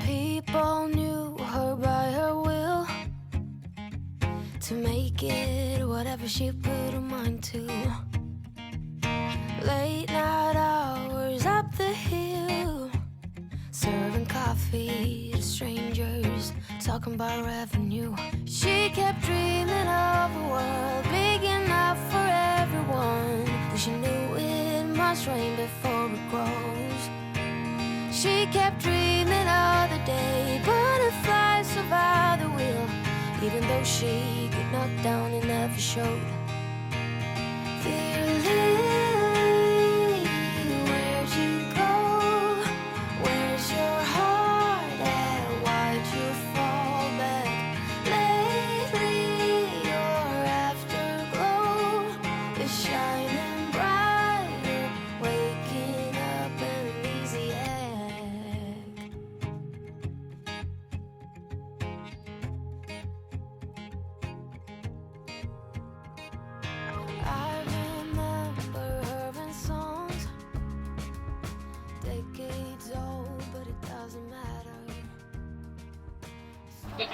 People knew her by her will, to make it whatever she put her mind to. Late night hours up the hill, serving coffee to strangers, talking about revenue. She kept dreaming of a world big enough for everyone, but she knew it must rain before it grows. She kept dreaming of the day butterflies survive the wheel, even though she got knocked down and never showed. Dear Lily, where'd you go? Where's your heart at? Why'd you fall back? Lately your afterglow is shining brighter, waking up an easy egg. I remember her in songs, decades old, but it doesn't matter. Good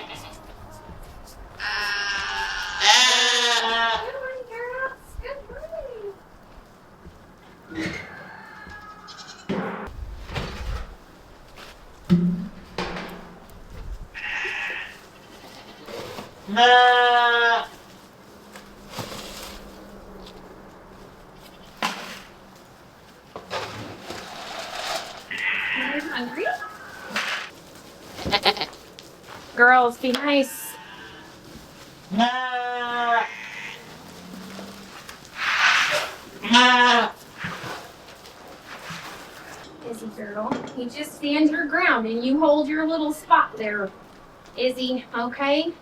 morning, girls. Good morning. You're hungry? Girls, be nice. Izzy girl, you just stand your ground and you hold your little spot there, Izzy, okay?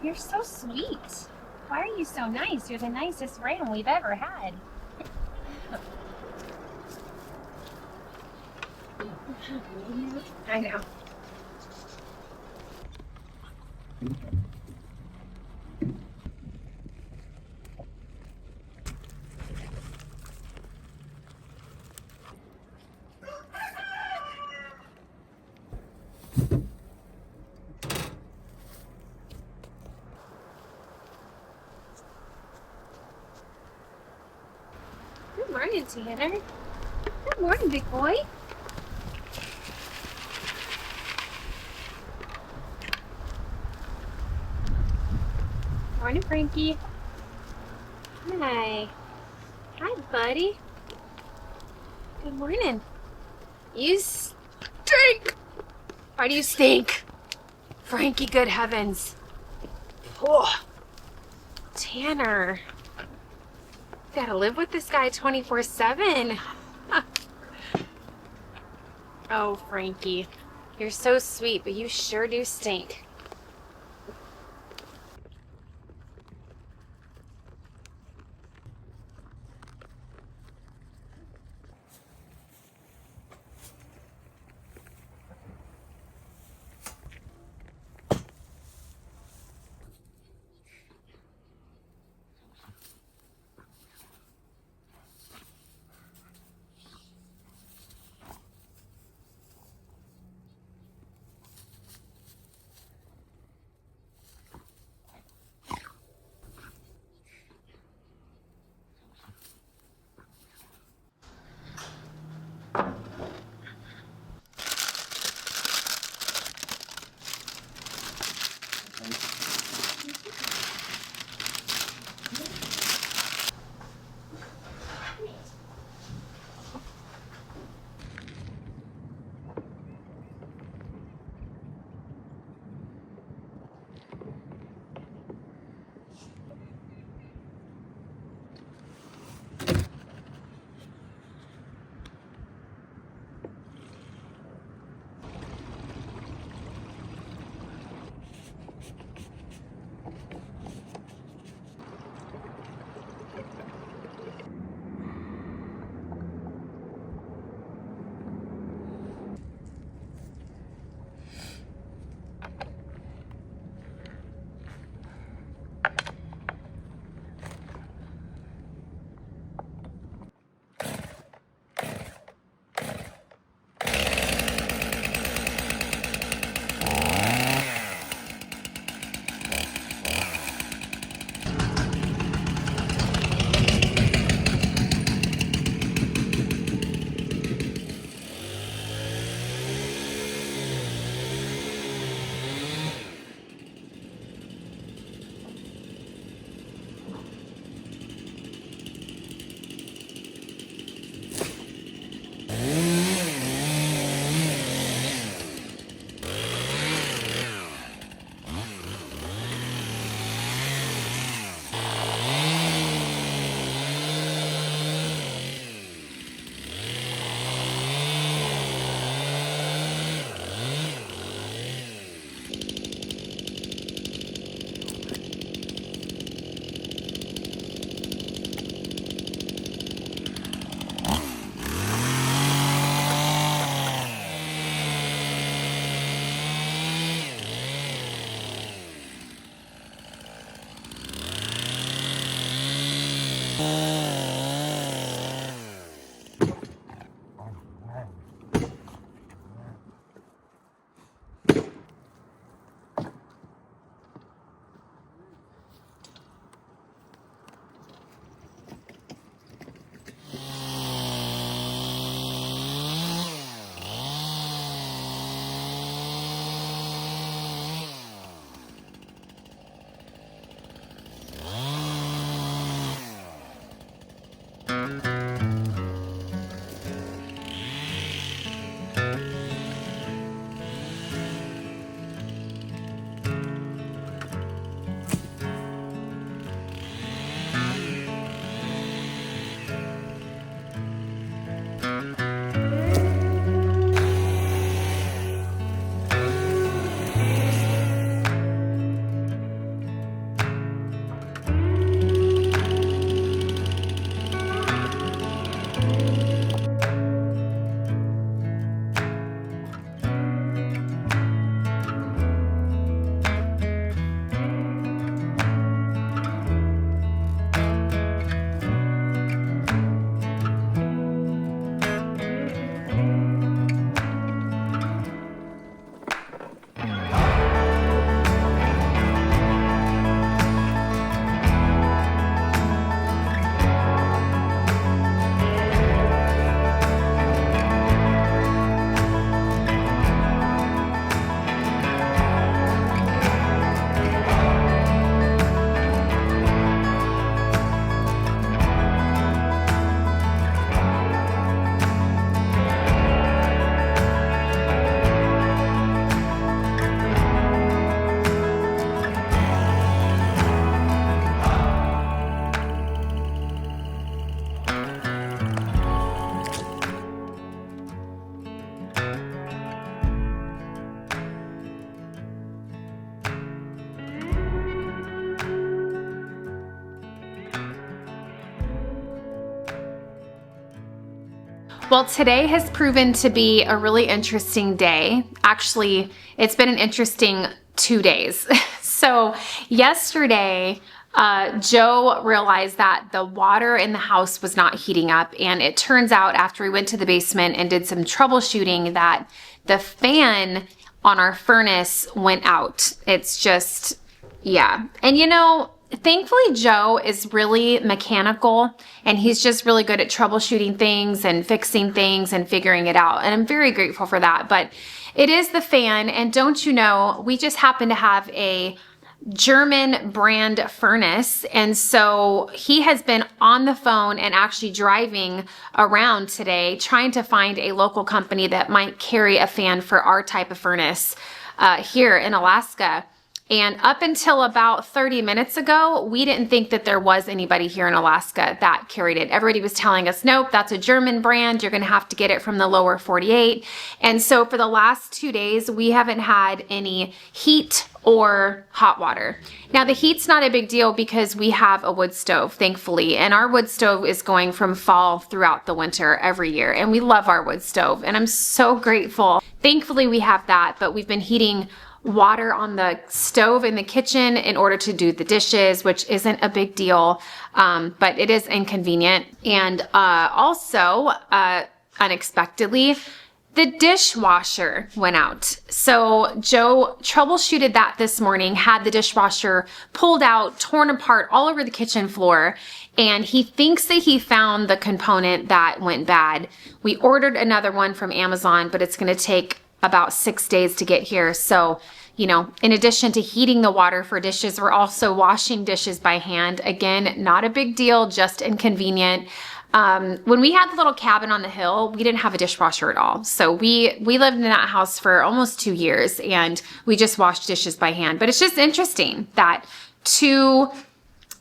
You're so sweet. Why are you so nice? You're the nicest ram we've ever had. I know. Good morning, Tanner. Good morning, big boy. Morning, Frankie. Hi. Hi, buddy. Good morning. You stink! Why do you stink? Frankie, good heavens. Oh, Tanner. Gotta live with this guy 24/7. Oh, Frankie. You're so sweet, but you sure do stink. Well, today has proven to be a really interesting day. Actually, it's been an interesting 2 days. So yesterday, Joe realized that the water in the house was not heating up, and it turns out after we went to the basement and did some troubleshooting that the fan on our furnace went out. It's just, yeah. And you know, thankfully Joe is really mechanical and he's just really good at troubleshooting things and fixing things and figuring it out. And I'm very grateful for that. But it is the fan. And don't you know, we just happen to have a German brand furnace. And so he has been on the phone and actually driving around today trying to find a local company that might carry a fan for our type of furnace here in Alaska. And up until about 30 minutes ago, we didn't think that there was anybody here in Alaska that carried it. Everybody was telling us, nope, that's a German brand. You're going to have to get it from the lower 48. And so for the last 2 days, we haven't had any heat or hot water. Now the heat's not a big deal because we have a wood stove, thankfully. And our wood stove is going from fall throughout the winter every year. And we love our wood stove. And I'm so grateful. Thankfully we have that, but we've been heating water on the stove in the kitchen in order to do the dishes, which isn't a big deal, but it is inconvenient. And also, unexpectedly, the dishwasher went out. So Joe troubleshooted that this morning, had the dishwasher pulled out, torn apart all over the kitchen floor, and he thinks that he found the component that went bad. We ordered another one from Amazon, but it's going to take about 6 days to get here. So, you know, in addition to heating the water for dishes, we're also washing dishes by hand. Again, not a big deal, just inconvenient. When we had the little cabin on the hill, we didn't have a dishwasher at all. So we lived in that house for almost 2 years and we just washed dishes by hand. But it's just interesting that 2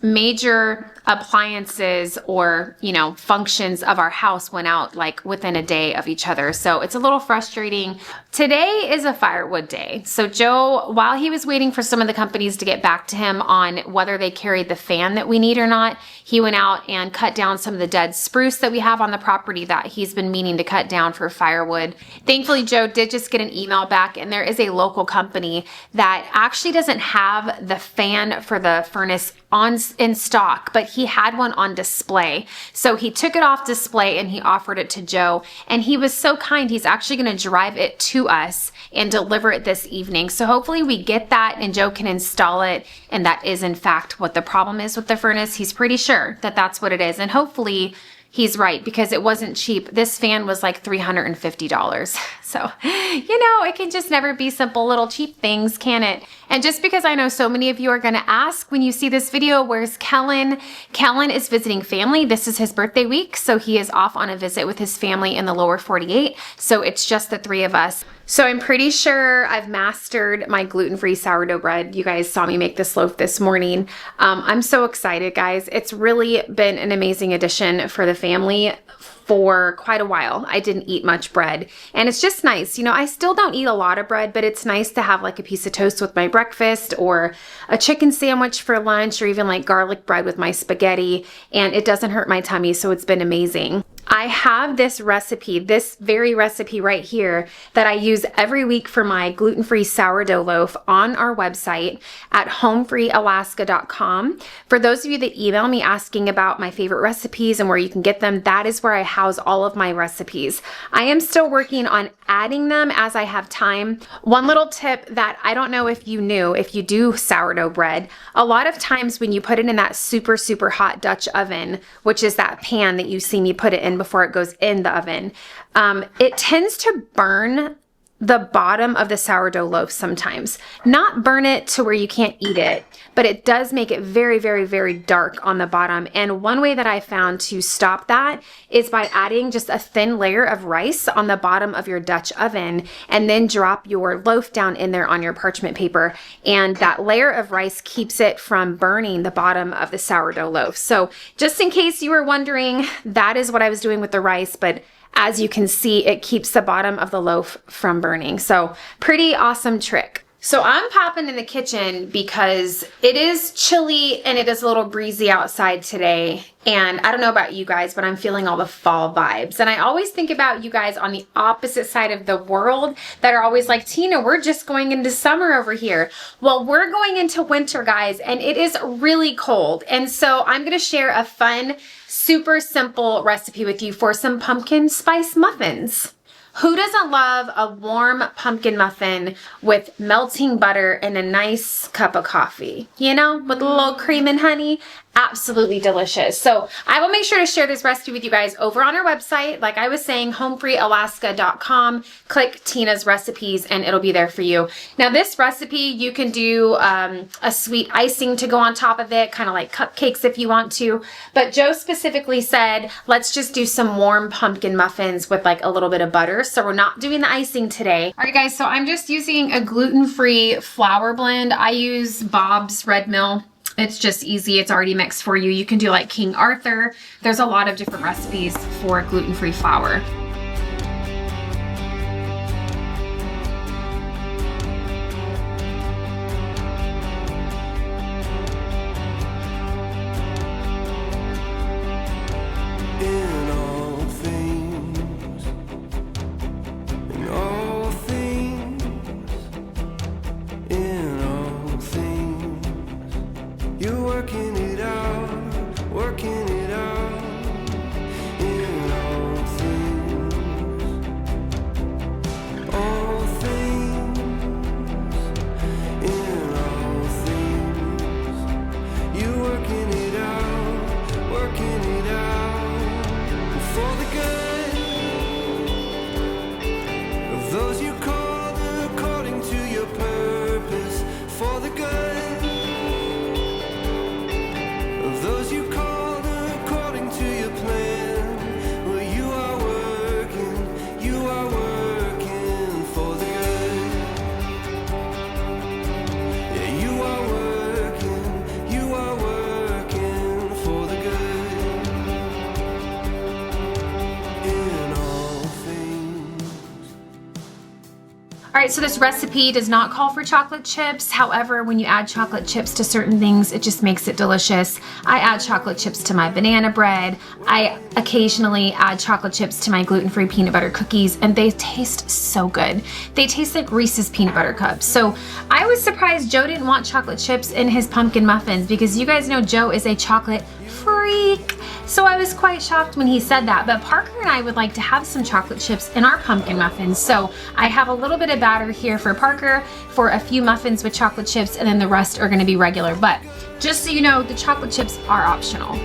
major appliances or, you know, functions of our house went out like within a day of each other. So it's a little frustrating. Today is a firewood day. So Joe, while he was waiting for some of the companies to get back to him on whether they carried the fan that we need or not, he went out and cut down some of the dead spruce that we have on the property that he's been meaning to cut down for firewood. Thankfully, Joe did just get an email back, and there is a local company that actually doesn't have the fan for the furnace in stock, but he had one on display. So he took it off display and he offered it to Joe, and he was so kind. He's actually going to drive it to us and deliver it this evening. So hopefully we get that and Joe can install it, and that is in fact what the problem is with the furnace. He's pretty sure that that's what it is, and hopefully he's right because it wasn't cheap. This fan was like $350. So, you know, it can just never be simple little cheap things, can it? And just because I know so many of you are going to ask when you see this video, where's Kellen? Kellen is visiting family. This is his birthday week, so he is off on a visit with his family in the lower 48. So it's just the 3 of us. So I'm pretty sure I've mastered my gluten-free sourdough bread. You guys saw me make this loaf this morning. I'm so excited, guys. It's really been an amazing addition for the family for quite a while. I didn't eat much bread, and it's just nice. You know, I still don't eat a lot of bread, but it's nice to have like a piece of toast with my breakfast or a chicken sandwich for lunch, or even like garlic bread with my spaghetti, and it doesn't hurt my tummy, so it's been amazing. I have this recipe, this very recipe right here that I use every week for my gluten-free sourdough loaf on our website at HomeFreeAlaska.com. For those of you that email me asking about my favorite recipes and where you can get them, that is where I house all of my recipes. I am still working on adding them as I have time. One little tip that I don't know if you knew, if you do sourdough bread, a lot of times when you put it in that super, super hot Dutch oven, which is that pan that you see me put it in before it goes in the oven, it tends to burn the bottom of the sourdough loaf sometimes. Not burn it to where you can't eat it, but it does make it very, very, very dark on the bottom. And one way that I found to stop that is by adding just a thin layer of rice on the bottom of your Dutch oven, and then drop your loaf down in there on your parchment paper. And that layer of rice keeps it from burning the bottom of the sourdough loaf. So just in case you were wondering, that is what I was doing with the rice, but as you can see, it keeps the bottom of the loaf from burning. So pretty awesome trick. So I'm popping in the kitchen because it is chilly and it is a little breezy outside today. And I don't know about you guys, but I'm feeling all the fall vibes. And I always think about you guys on the opposite side of the world that are always like, Tina, we're just going into summer over here. Well, we're going into winter, guys, and it is really cold. And so I'm going to share a fun, super simple recipe with you for some pumpkin spice muffins. Who doesn't love a warm pumpkin muffin with melting butter and a nice cup of coffee? You know, with a little cream and honey? absolutely delicious. So I will make sure to share this recipe with you guys over on our website. Like I was saying, HomeFreeAlaska.com. Click Tina's recipes and it'll be there for you. Now this recipe, you can do a sweet icing to go on top of it, kind of like cupcakes if you want to. But Joe specifically said, let's just do some warm pumpkin muffins with like a little bit of butter. So we're not doing the icing today. All right guys, so I'm just using a gluten-free flour blend. I use Bob's Red Mill. It's just easy. It's already mixed for you. You can do like King Arthur. There's a lot of different recipes for gluten-free flour. All right, so this recipe does not call for chocolate chips. However, when you add chocolate chips to certain things, it just makes it delicious. I add chocolate chips to my banana bread. I occasionally add chocolate chips to my gluten-free peanut butter cookies, and they taste so good. They taste like Reese's peanut butter cups. So I was surprised Joe didn't want chocolate chips in his pumpkin muffins because you guys know Joe is a chocolate freak. So I was quite shocked when he said that, but Parker and I would like to have some chocolate chips in our pumpkin muffins. So I have a little bit of batter here for Parker for a few muffins with chocolate chips, and then the rest are gonna be regular. But just so you know, the chocolate chips are optional.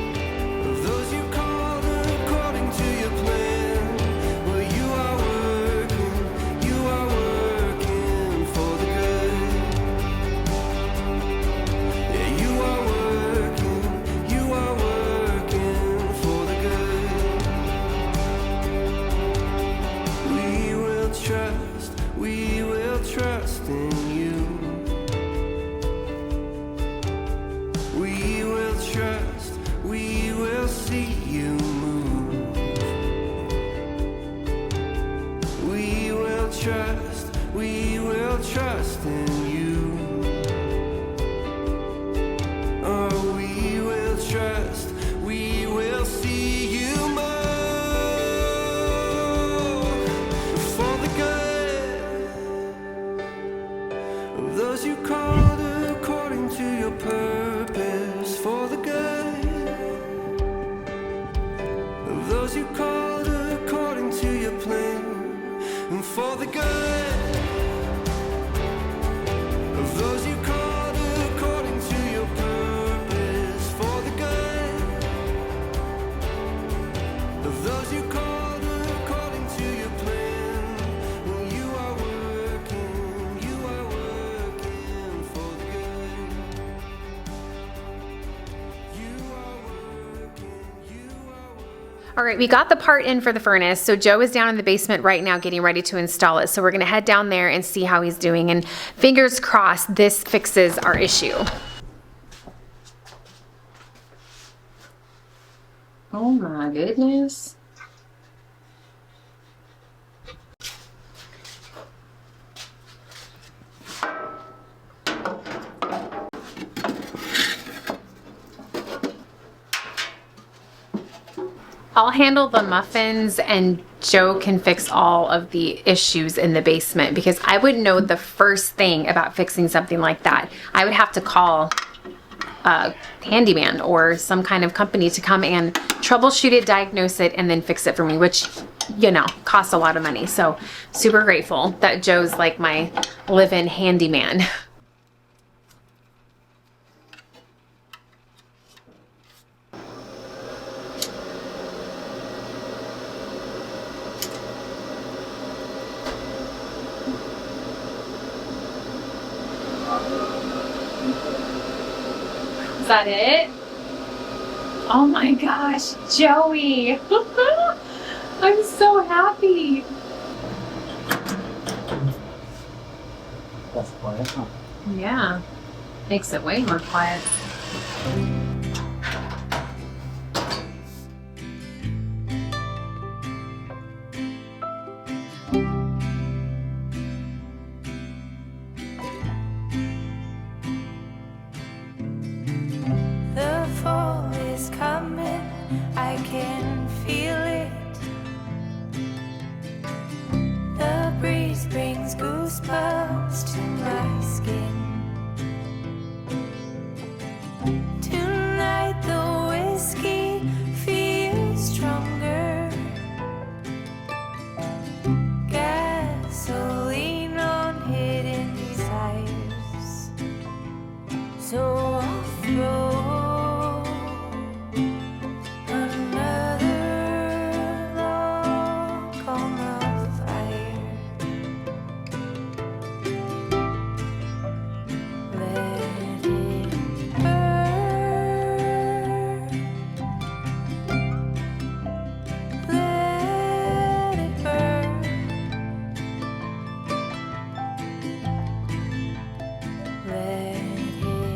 All right, we got the part in for the furnace. So Joe is down in the basement right now getting ready to install it. So we're gonna head down there and see how he's doing. And fingers crossed, this fixes our issue. Oh my goodness. I'll handle the muffins and Joe can fix all of the issues in the basement because I wouldn't know the first thing about fixing something like that. I would have to call a handyman or some kind of company to come and troubleshoot it, diagnose it, and then fix it for me, which, you know, costs a lot of money. So super grateful that Joe's like my live-in handyman. that it? Oh my gosh, Joey. I'm so happy. That's quiet, huh? Yeah, makes it way more quiet. The fall is coming, I can feel it. The breeze brings goosebumps to my skin. Tonight the whiskey feels stronger. Gasoline on hidden desires. So I'll throw another log on the fire. Let it burn. Let it burn. Let it burn.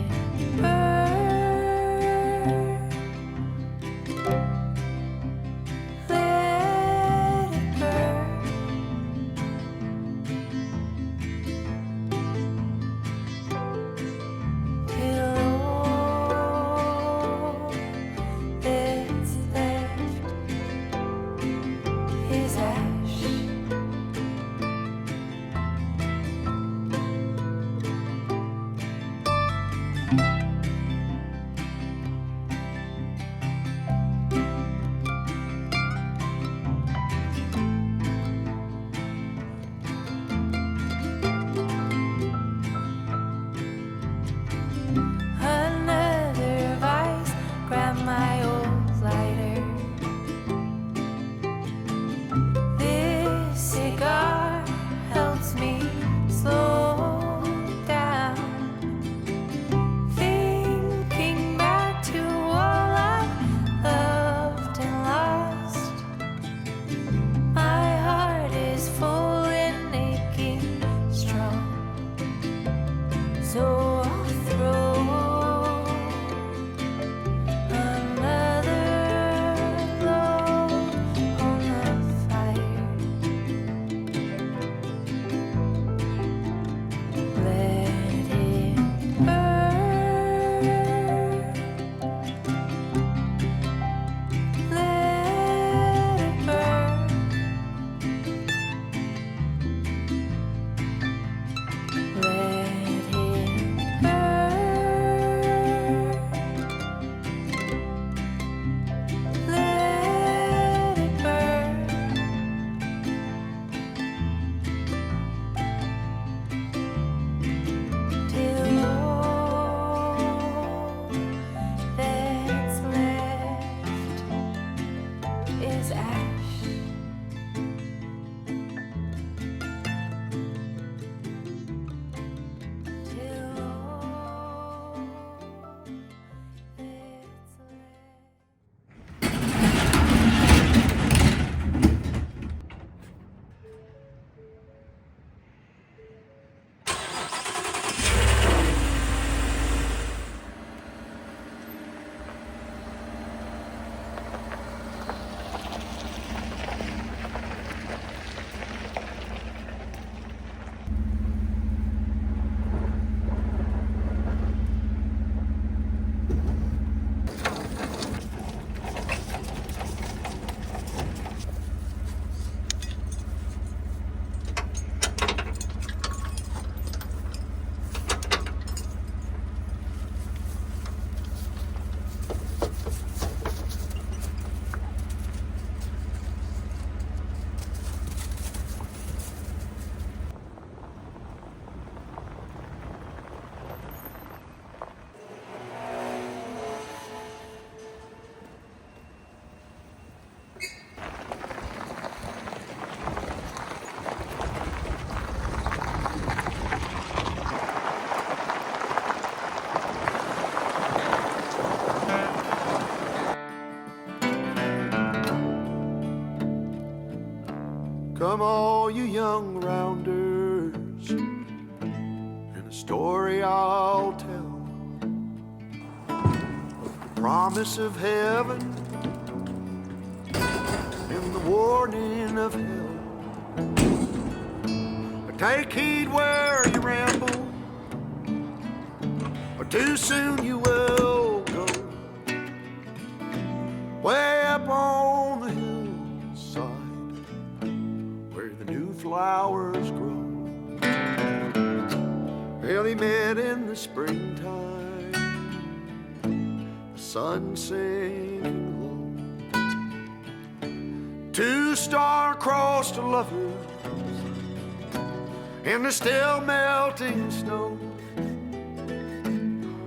Come all you young rounders, and a story I'll tell, the promise of heaven and the warning of hell. Take heed where you ramble, or too soon you will go. Way up on the hillside, where the new flowers grow. Well, he met in the springtime, the sun sinking low. Two star-crossed lovers in the still melting snow,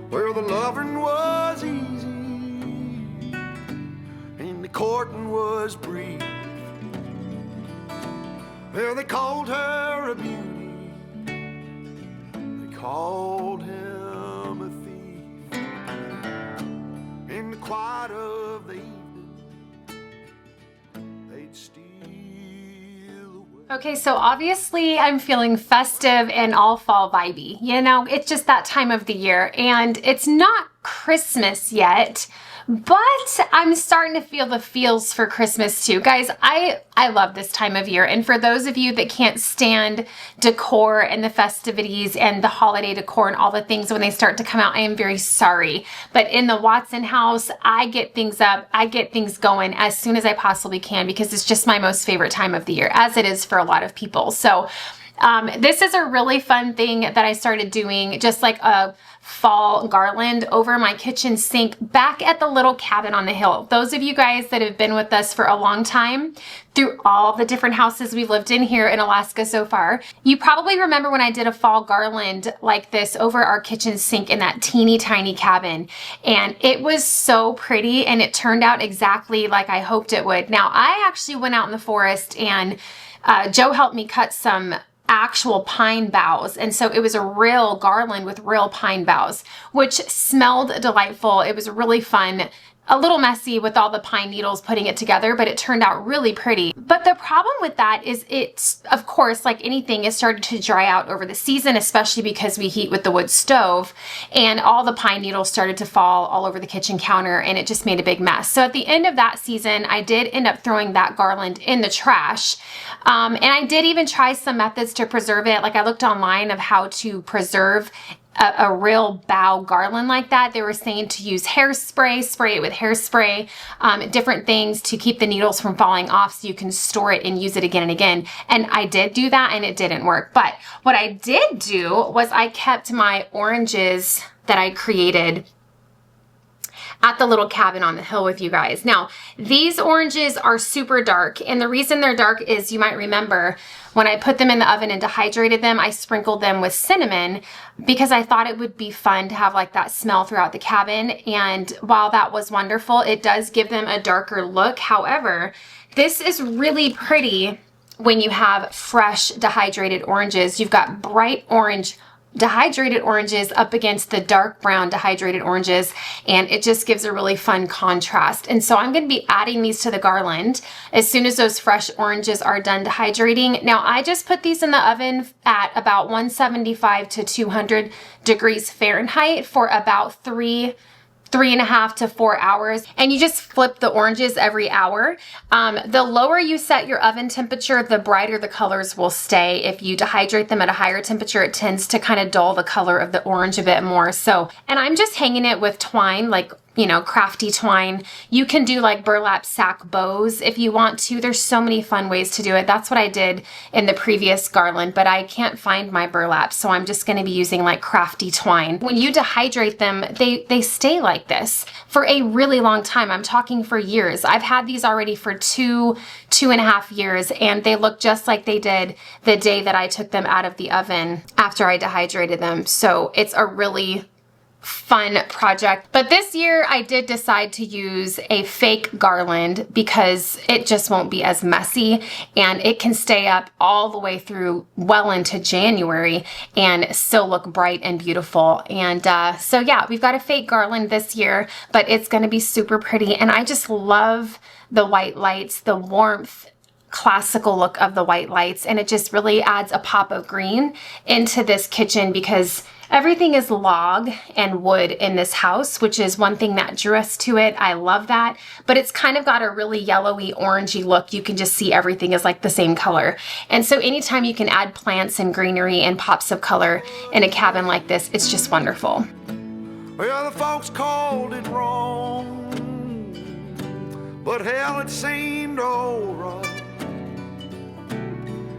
where the loving was easy and the courting was brief. There they called her a beauty, they called him a thief. In the quiet of the evening, they'd steal. Okay, so obviously I'm feeling festive and all fall vibey. You know, it's just that time of the year, and it's not Christmas yet, but I'm starting to feel the feels for Christmas too. Guys, I love this time of year, and for those of you that can't stand decor and the festivities and the holiday decor and all the things when they start to come out, I am very sorry. But in the Watson house, I get things up, I get things going as soon as I possibly can, because it's just my most favorite time of the year, as it is for a lot of people. So this is a really fun thing that I started doing, just like a fall garland over my kitchen sink back at the little cabin on the hill. Those of you guys that have been with us for a long time, through all the different houses we've lived in here in Alaska so far, you probably remember when I did a fall garland like this over our kitchen sink in that teeny tiny cabin. And it was so pretty, and it turned out exactly like I hoped it would. Now, I actually went out in the forest, and Joe helped me cut some actual pine boughs, and so it was a real garland with real pine boughs, which smelled delightful. It was really fun. A little messy with all the pine needles putting it together, but it turned out really pretty. But the problem with that is it's, of course, like anything, it started to dry out over the season, especially because we heat with the wood stove, and all the pine needles started to fall all over the kitchen counter, and it just made a big mess. So at the end of that season, I did end up throwing that garland in the trash. And I did even try some methods to preserve it. Like, I looked online of how to preserve a real bough garland like that. They were saying to use hairspray, spray it with hairspray, different things to keep the needles from falling off so you can store it and use it again and again. And I did do that, and it didn't work. But what I did do was I kept my oranges that I created at the little cabin on the hill with you guys. Now, these oranges are super dark, and the reason they're dark is, you might remember, when I put them in the oven and dehydrated them, I sprinkled them with cinnamon because I thought it would be fun to have like that smell throughout the cabin. And while that was wonderful, it does give them a darker look. However, this is really pretty when you have fresh dehydrated oranges. You've got bright orange dehydrated oranges up against the dark brown dehydrated oranges, and it just gives a really fun contrast. And so I'm going to be adding these to the garland as soon as those fresh oranges are done dehydrating. Now, I just put these in the oven at about 175 to 200 degrees Fahrenheit for about 3.5 to 4 hours, and you just flip the oranges every hour. The lower you set your oven temperature, the brighter the colors will stay. If you dehydrate them at a higher temperature, it tends to kind of dull the color of the orange a bit more. So, and I'm just hanging it with twine, like, you know, crafty twine. You can do like burlap sack bows if you want to. There's so many fun ways to do it. That's what I did in the previous garland, but I can't find my burlap, so I'm just going to be using like crafty twine. When you dehydrate them, they stay like this for a really long time. I'm talking for years. I've had these already for 2.5 years, and they look just like they did the day that I took them out of the oven after I dehydrated them. So it's a really fun project. But this year I did decide to use a fake garland because it just won't be as messy, and it can stay up all the way through well into January and still look bright and beautiful. And so yeah, we've got a fake garland this year, but it's going to be super pretty, and I just love the white lights, the warmth classical look of the white lights, and it just really adds a pop of green into this kitchen because everything is log and wood in this house, which is one thing that drew us to it. I love that, but it's kind of got a really yellowy, orangey look. You can just see everything is like the same color. And so anytime you can add plants and greenery and pops of color in a cabin like this, it's just wonderful. Well, the folks called it wrong, but hell, it seemed alright.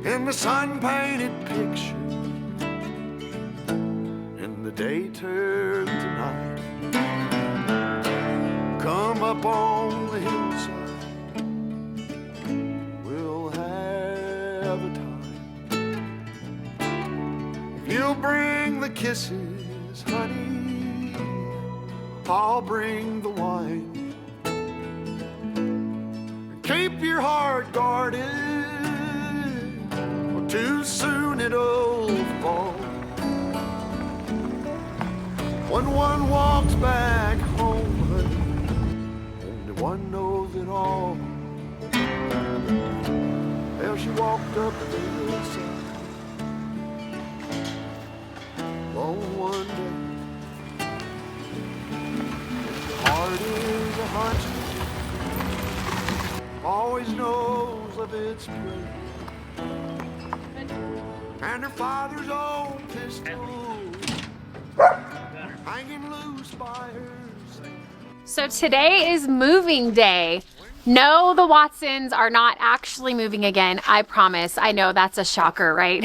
In the sun-painted picture, and the day turned to night. Come up on the hillside, we'll have a time. If you'll bring the kisses, honey, I'll bring the wine. Keep your heart guarded, or too soon it'll fall. When one walks back home, honey, only one knows it all. Well, she walked up the hillside on one day. Heart is a hunter, always knows of its prey. And her father's old pistol hanging loose by her. So today is moving day. No, the Watsons are not actually moving again, I promise. I know that's a shocker, right?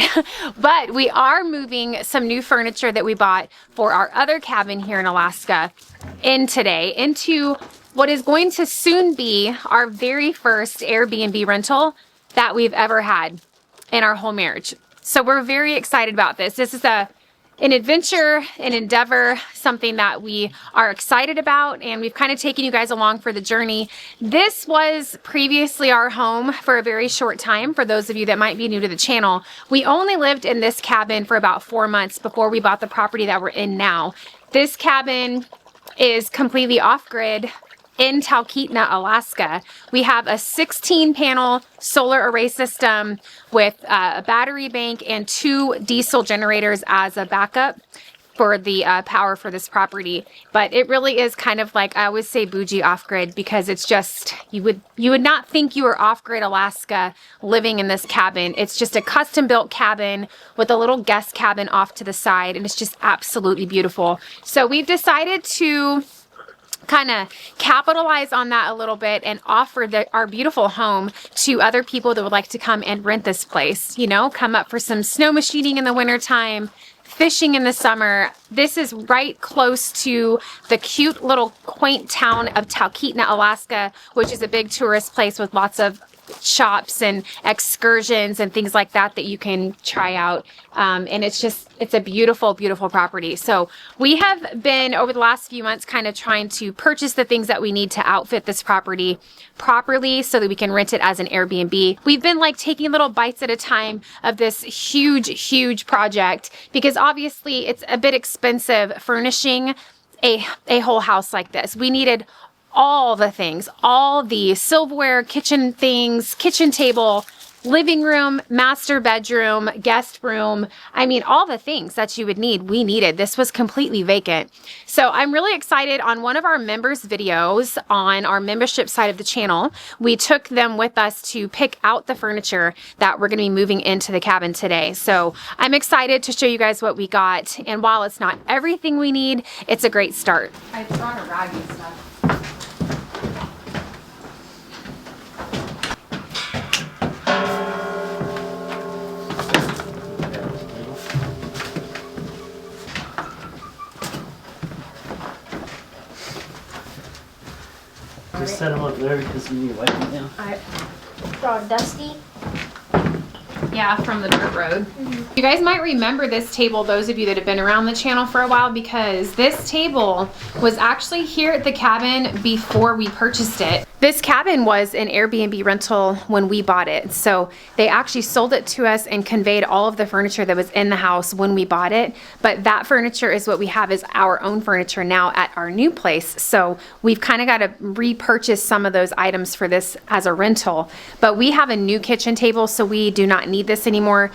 But we are moving some new furniture that we bought for our other cabin here in Alaska in today into what is going to soon be our very first Airbnb rental that we've ever had in our whole marriage. So we're very excited about this. This is an adventure, an endeavor, something that we are excited about, and we've kind of taken you guys along for the journey. This was previously our home for a very short time. For those of you that might be new to the channel, we only lived in this cabin for about 4 months before we bought the property that we're in now. This cabin is completely off-grid in Talkeetna, Alaska. We have a 16-panel solar array system with a battery bank and 2 diesel generators as a backup for the power for this property. But it really is kind of like, I always say bougie off-grid, because it's just, you would not think you were off-grid Alaska living in this cabin. It's just a custom-built cabin with a little guest cabin off to the side, and it's just absolutely beautiful. So we've decided to kind of capitalize on that a little bit and offer our beautiful home to other people that would like to come and rent this place. You know, come up for some snow machining in the wintertime, fishing in the summer. This is right close to the cute little quaint town of Talkeetna, Alaska, which is a big tourist place with lots of shops and excursions and things like that that you can try out. And it's a beautiful, beautiful property. So we have been, over the last few months, kind of trying to purchase the things that we need to outfit this property properly so that we can rent it as an Airbnb. We've been like taking little bites at a time of this huge, huge project, because obviously it's a bit expensive furnishing a whole house like this. We needed all the things, all the silverware, kitchen things, kitchen table, living room, master bedroom, guest room. I mean, all the things that you would need, we needed. This was completely vacant. So I'm really excited. On one of our members' videos on our membership side of the channel, we took them with us to pick out the furniture that we're going to be moving into the cabin today. So I'm excited to show you guys what we got. And while it's not everything we need, it's a great start. I've drawn a rag and stuff. Just set them up there because we need to wipe them down. Alright. Draw Dusty. Yeah, from the dirt road. You guys might remember this table, those of you that have been around the channel for a while, because this table was actually here at the cabin before we purchased it. This cabin was an Airbnb rental when we bought it. So they actually sold it to us and conveyed all of the furniture that was in the house when we bought it. But that furniture is what we have as our own furniture now at our new place. So we've kind of got to repurchase some of those items for this as a rental. But we have a new kitchen table, so we do not need this anymore.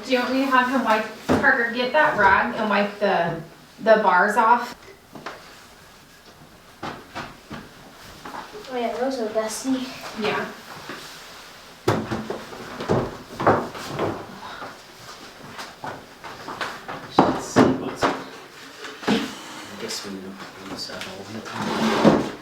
Do you want me to have him wipe, Parker, get that rag and wipe the bars off? Oh yeah, those are dusty. Yeah. I guess we don't use that all the time.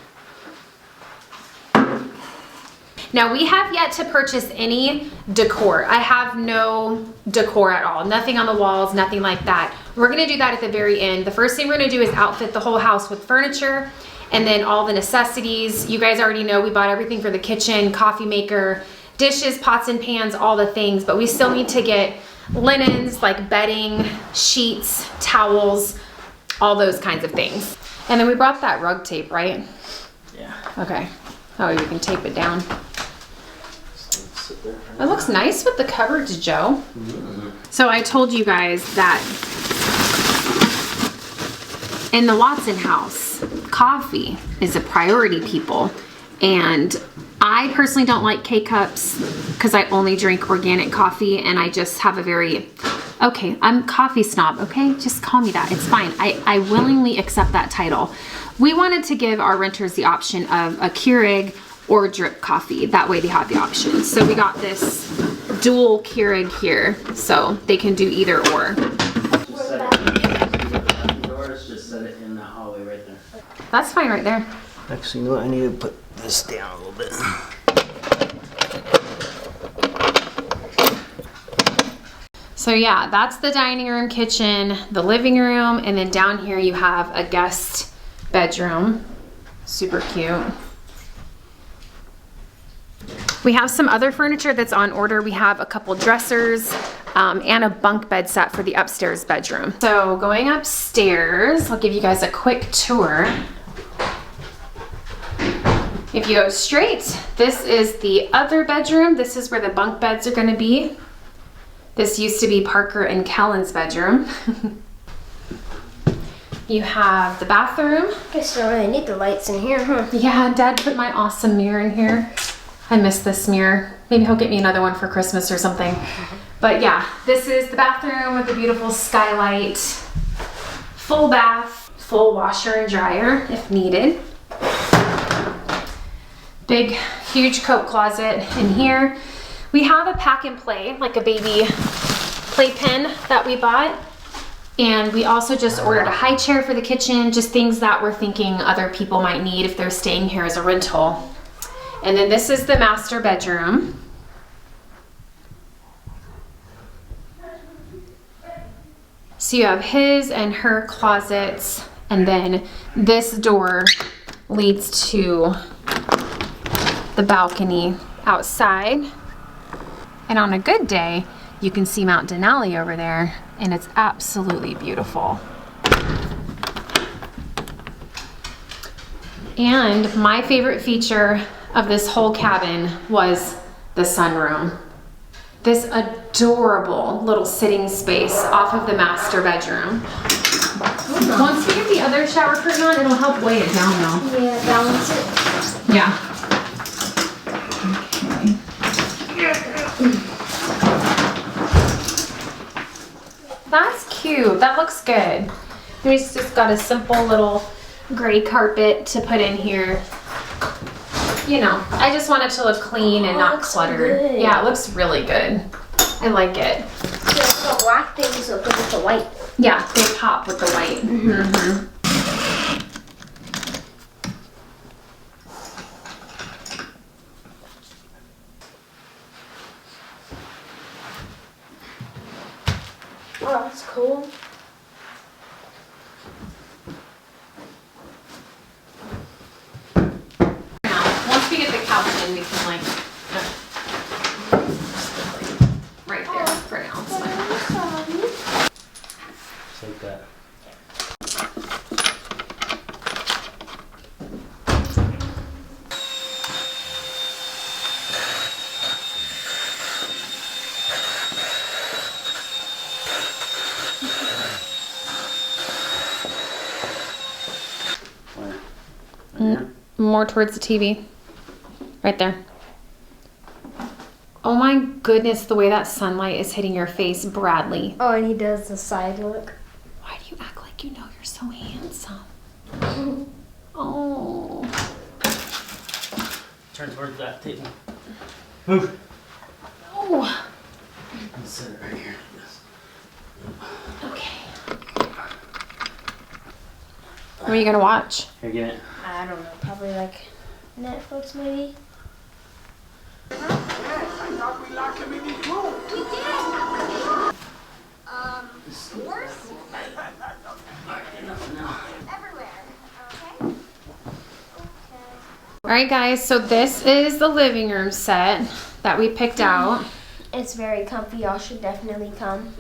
Now we have yet to purchase any decor. I have no decor at all. Nothing on the walls, nothing like that. We're gonna do that at the very end. The first thing we're gonna do is outfit the whole house with furniture and then all the necessities. You guys already know we bought everything for the kitchen, coffee maker, dishes, pots and pans, all the things, but we still need to get linens like bedding, sheets, towels, all those kinds of things. And then we brought that rug tape, right? Yeah. Okay. Oh, you can tape it down. So let's sit there for It looks nice with the coverage, Joe. So I told you guys that in the Watson house, coffee is a priority, people. And I personally don't like K-cups because I only drink organic coffee, and I just have a very, okay, I'm coffee snob, okay? Just call me that, it's fine. I willingly accept that title. We wanted to give our renters the option of a Keurig or drip coffee. That way they have the option. So we got this dual Keurig here, so they can do either or. Just set it doors, just set it in the hallway right there. That's fine right there. Actually, you know what? I need to put this down a little bit. So yeah, that's the dining room, kitchen, the living room, and then down here you have a guest bedroom. Super cute. We have some other furniture that's on order. We have a couple dressers and a bunk bed set for the upstairs bedroom. So going upstairs, I'll give you guys a quick tour. If you go straight, this is the other bedroom. This is where the bunk beds are gonna be. This used to be Parker and Kellen's bedroom. You have the bathroom. Guess you don't really need the lights in here, huh? Yeah, Dad put my awesome mirror in here. I miss this mirror. Maybe he'll get me another one for Christmas or something. But yeah, this is the bathroom with the beautiful skylight, full bath, full washer and dryer if needed. Big, huge coat closet in here. We have a pack and play, like a baby playpen that we bought. And we also just ordered a high chair for the kitchen, just things that we're thinking other people might need if they're staying here as a rental. And then this is the master bedroom. So you have his and her closets, and then this door leads to the balcony outside. And on a good day, you can see Mount Denali over there, and it's absolutely beautiful. And my favorite feature of this whole cabin was the sunroom. This adorable little sitting space off of the master bedroom. Once we get the other shower curtain on, it'll help weigh it down though. Yeah, balance it. Yeah. That's cute. That looks good. We've just got a simple little gray carpet to put in here. You know, I just want it to look clean and not cluttered. Good. Yeah, it looks really good. I like it. Yeah, the black things look good with the white. Yeah, they pop with the white. Mm-hmm. Oh, that's cool. Now, once we get the couch in, we can like take that. More towards the TV. Right there. Oh my goodness, the way that sunlight is hitting your face, Bradley. Oh, and he does the side look. Why do you act like you know you're so handsome? Oh. Turn towards that table. Move. Oh. Let's set it right here. Yes. Okay. What are you gonna watch? Here, get it. I don't know, probably like Netflix maybe. Alright guys, so this is the living room set that we picked out. It's very comfy. Y'all should definitely come.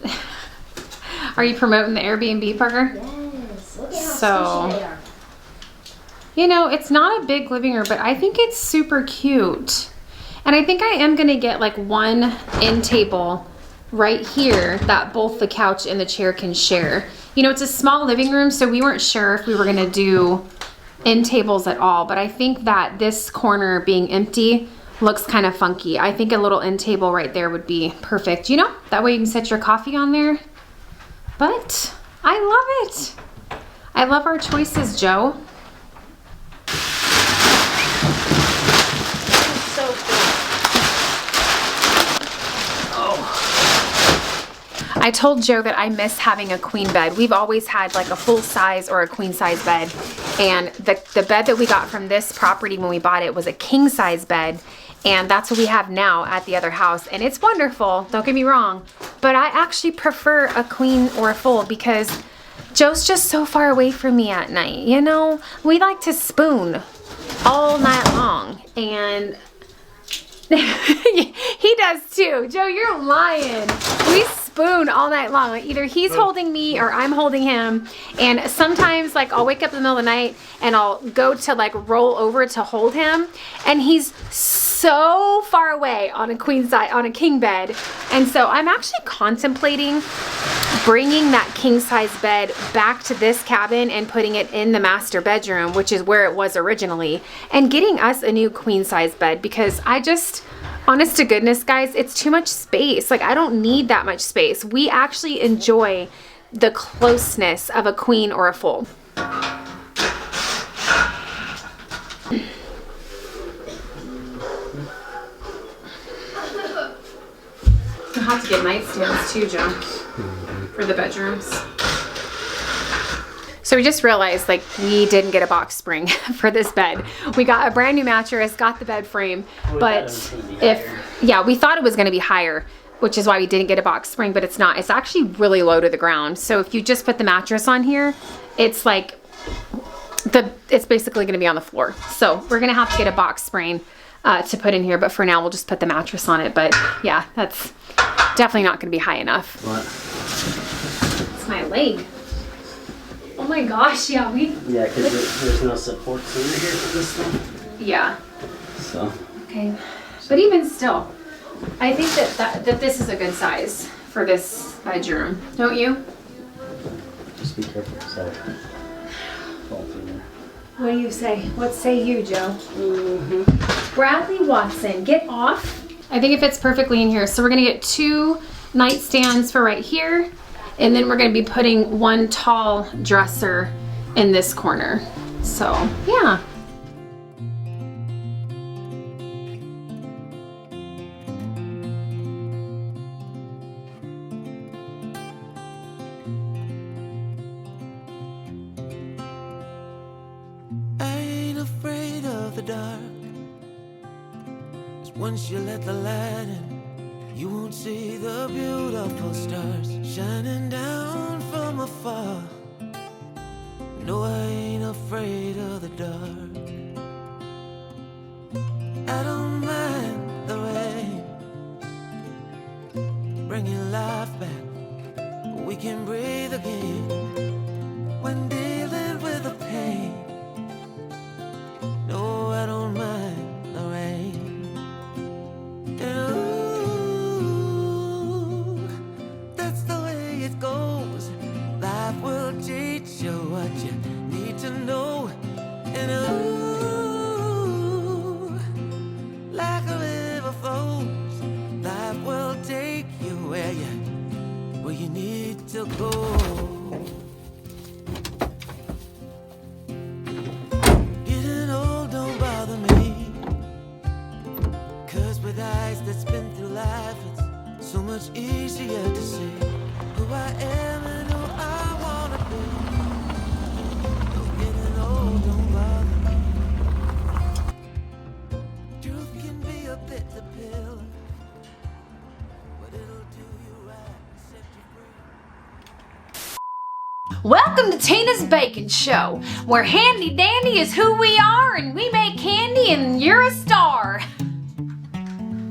Are you promoting the Airbnb, Parker? Yes. Look at how So- squishy they are. You know, it's not a big living room, but I think it's super cute. And I think I am gonna get like one end table right here that both the couch and the chair can share. You know, it's a small living room, so we weren't sure if we were gonna do end tables at all, but I think that this corner being empty looks kind of funky. I think a little end table right there would be perfect. You know, that way you can set your coffee on there. But I love it. I love our choices, Joe. So cool. I told Joe that I miss having a queen bed. We've always had like a full size or a queen size bed. And the bed that we got from this property when we bought it was a king size bed. And that's what we have now at the other house. And it's wonderful, don't get me wrong. But I actually prefer a queen or a full because Joe's just so far away from me at night, you know? We like to spoon all night long. And he does too. Joe, you're lying. We spoon all night long. Like either he's holding me or I'm holding him. And sometimes like I'll wake up in the middle of the night and I'll go to like roll over to hold him. And he's so far away on a queen size, on a king bed. And so I'm actually contemplating bringing that king size bed back to this cabin and putting it in the master bedroom, which is where it was originally, and getting us a new queen size bed because I just, honest to goodness guys, it's too much space. Like I don't need that much space. We actually enjoy the closeness of a queen or a full. You'll have to get nightstands too, Joe, for the bedrooms. So we just realized like we didn't get a box spring for this bed. We got a brand new mattress, got the bed frame, but we thought it was gonna be higher, which is why we didn't get a box spring, but it's not. It's actually really low to the ground. So if you just put the mattress on here, it's like, it's basically gonna be on the floor. So we're gonna have to get a box spring to put in here, but for now we'll just put the mattress on it. But yeah, that's definitely not gonna be high enough. What? It's my leg. Oh my gosh, yeah, Yeah, because there's no supports in here for this one. yeah. So. Okay, but even still, I think that this is a good size for this bedroom, don't you? Just be careful, so fall through there. What do you say? What say you, Joe? Bradley Watson, get off. I think it fits perfectly in here. So we're gonna get 2 nightstands for right here, and then we're gonna be putting 1 tall dresser in this corner. So yeah. I ain't afraid of the dark. 'Cause once you let the light in, you won't see the beautiful stars shining down from afar. No, I ain't afraid of the dark. I don't mind the rain, bringing life back. We can breathe breathe again when dealing with the pain. No, I don't mind the rain. And ooh, that's the way it goes. Life will teach you what you need to know. And ooh, like a river flows, life will take you where you need to go. Getting old don't bother me, 'cause with eyes that's been through life, it's so much easier to see who I am and who I wanna be. Oh, getting old don't bother me. Truth can be a bitter pill, but it'll do you right and set you free. Welcome to Tina's Baking Show, where handy dandy is who we are and we make candy and you're a star.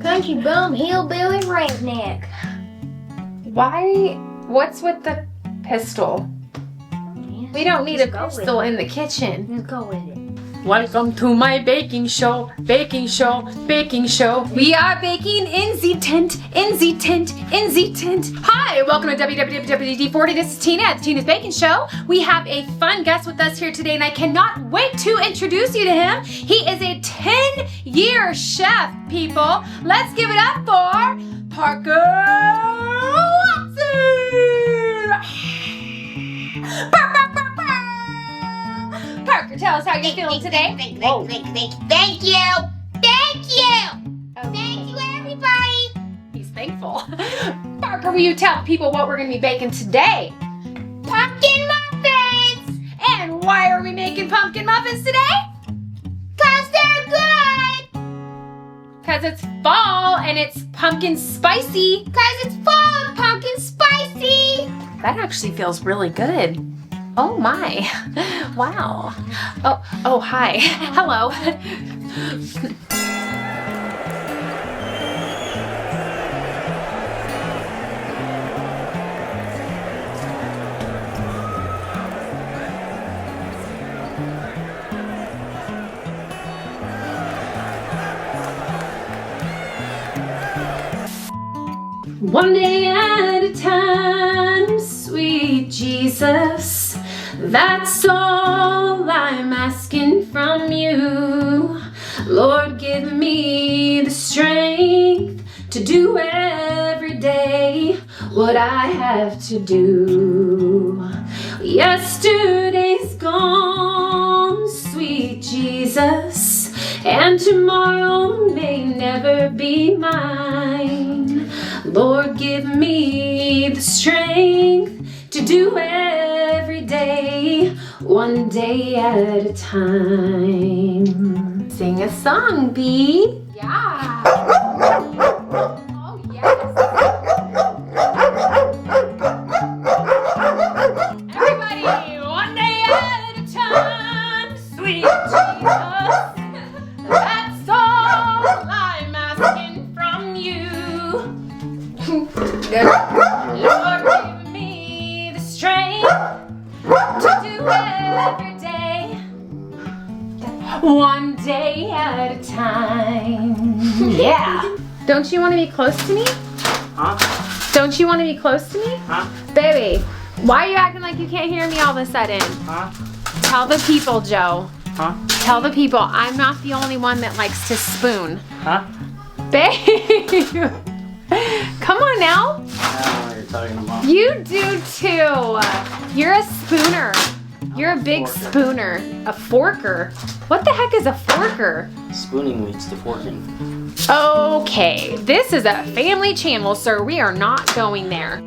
Country bum, hillbilly, redneck. Why? What's with the pistol? We don't need a pistol in the kitchen. Let's go with it. Welcome to my baking show, baking show, baking show. We are baking in the tent, in the tent, in the tent. Hi, welcome to WWWD40. This is Tina at the Tina's Baking Show. We have a fun guest with us here today, and I cannot wait to introduce you to him. He is a 10-year chef, people. Let's give it up for Parker Watson. Parker, tell us how you're feeling today. Thank you. Thank you, everybody. He's thankful. Parker, will you tell people what we're going to be baking today? Pumpkin muffins. And why are we making pumpkin muffins today? 'Cause they're good. Because it's fall and it's pumpkin spicy. 'Cause it's fall and pumpkin spicy. That actually feels really good. Oh my. Wow. Oh, hi. Hello. One day at a time, sweet Jesus, that's all I'm asking from you. Lord, give me the strength to do every day what I have to do. Yesterday's gone, sweet Jesus, and tomorrow may never be mine. Lord, give me the strength to do every day, one day at a time. Sing a song, Bee. Yeah. Oh, yes. Everybody, one day at a time, sweet Jesus. That's all I'm asking from you. Lord, give me the strength to do every day, one day at a time. Yeah. Don't you want to be close to me? Huh? Don't you want to be close to me? Huh? Baby, why are you acting like you can't hear me all of a sudden? Huh? Tell the people, Joe. Huh? Tell the people I'm not the only one that likes to spoon. Huh? Babe. Come on now. I don't know what you're talking about. You do too. You're a spooner. You're a big spooner. A forker. What the heck is a forker? Spooning leads to forking. Okay, this is a family channel, sir. We are not going there.